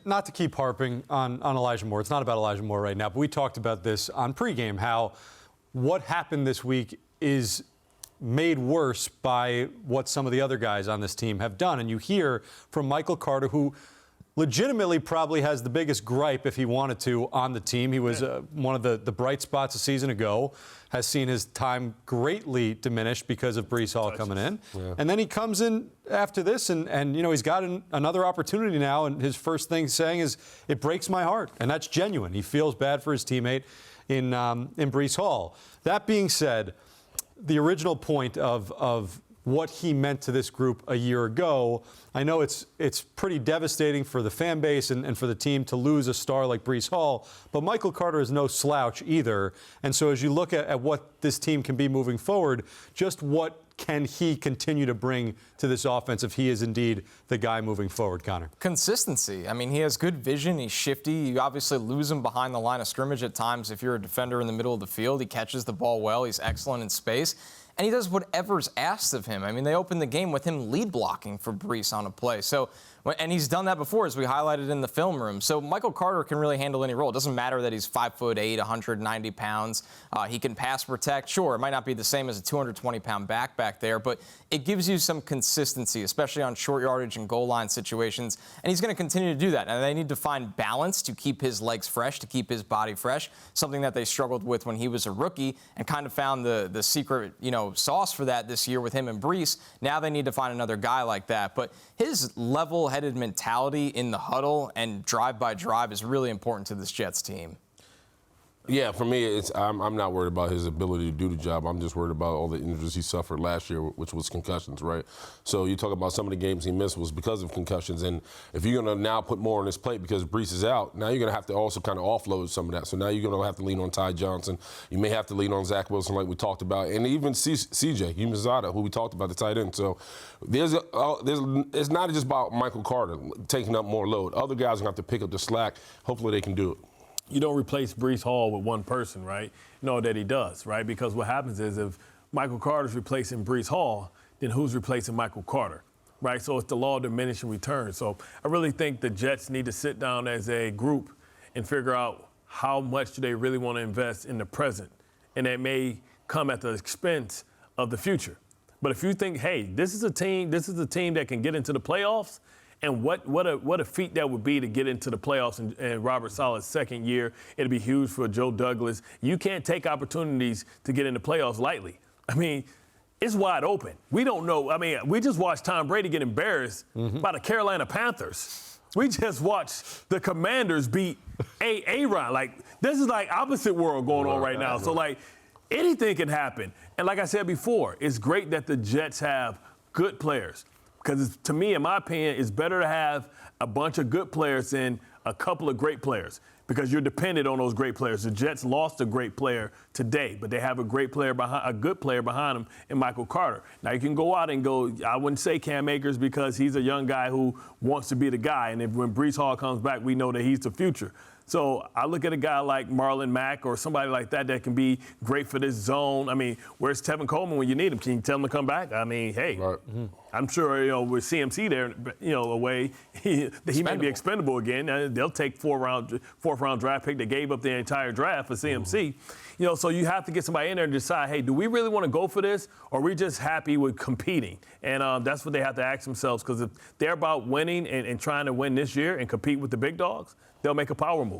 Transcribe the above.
not to keep harping on Elijah Moore. It's not about Elijah Moore right now, but we talked about this on pregame, how what happened this week is made worse by what some of the other guys on this team have done. And you hear from Michael Carter, who legitimately probably has the biggest gripe, if he wanted to, on the team. He was one of the bright spots a season ago, has seen his time greatly diminished because of Breece Hall coming in. Yeah. And then he comes in after this, and you know, he's got another opportunity now, and his first thing saying is, it breaks my heart. And that's genuine. He feels bad for his teammate in Breece Hall. That being said, the original point of what he meant to this group a year ago, I know it's pretty devastating for the fan base and for the team to lose a star like Breece Hall, but Michael Carter is no slouch either. And so as you look at what this team can be moving forward, just what can he continue to bring to this offense if he is indeed the guy moving forward, Connor? Consistency. I mean, he has good vision. He's shifty. You obviously lose him behind the line of scrimmage at times. If you're a defender in the middle of the field, he catches the ball well. He's excellent in space. And he does whatever's asked of him. I mean, they opened the game with him lead blocking for Breece on a play. So, and he's done that before, as we highlighted in the film room. So Michael Carter can really handle any role. It doesn't matter that he's 5'8", 190 pounds. He can pass protect. Sure, it might not be the same as a 220-pound back there, but it gives you some consistency, especially on short yardage and goal line situations. And he's going to continue to do that. And they need to find balance to keep his legs fresh, to keep his body fresh, something that they struggled with when he was a rookie, and kind of found the secret, sauce for that this year with him and Breece. Now they need to find another guy like that. But his level-headed mentality in the huddle and drive by drive is really important to this Jets team. Yeah, for me, I'm not worried about his ability to do the job. I'm just worried about all the injuries he suffered last year, which was concussions, right? So you talk about some of the games he missed was because of concussions. And if you're going to now put more on his plate because Breece is out, now you're going to have to also kind of offload some of that. So now you're going to have to lean on Ty Johnson. You may have to lean on Zach Wilson like we talked about. And even CJ Umazada, who we talked about, the tight end. So it's not just about Michael Carter taking up more load. Other guys are going to have to pick up the slack. Hopefully they can do it. You don't replace Breece Hall with one person, right? No, that he does, right? Because what happens is if Michael Carter's replacing Breece Hall, then who's replacing Michael Carter, right? So it's the law of diminishing returns. So I really think the Jets need to sit down as a group and figure out how much do they really want to invest in the present. And that may come at the expense of the future. But if you think, hey, this is a team that can get into the playoffs, and what a feat that would be to get into the playoffs in Robert Sala's second year. It'd be huge for Joe Douglas. You can't take opportunities to get into playoffs lightly. I mean, it's wide open. We don't know. I mean, we just watched Tom Brady get embarrassed by the Carolina Panthers. We just watched the Commanders beat Aaron. Like, this is like opposite world going on right now. So, like, anything can happen. And like I said before, it's great that the Jets have good players. Because to me, in my opinion, it's better to have a bunch of good players than a couple of great players because you're dependent on those great players. The Jets lost a great player today, but they have a good player behind them in Michael Carter. Now, you can go out and go, I wouldn't say Cam Akers because he's a young guy who wants to be the guy. And when Breece Hall comes back, we know that he's the future. So I look at a guy like Marlon Mack or somebody like that can be great for this zone. I mean, where's Tevin Coleman when you need him? Can you tell him to come back? I mean, hey, I'm sure, with CMC there, away, he may be expendable again. They'll take fourth-round draft pick. They gave up their entire draft for CMC. So you have to get somebody in there and decide, hey, do we really want to go for this, or are we just happy with competing? And that's what they have to ask themselves, because if they're about winning and trying to win this year and compete with the big dogs, they'll make a power move.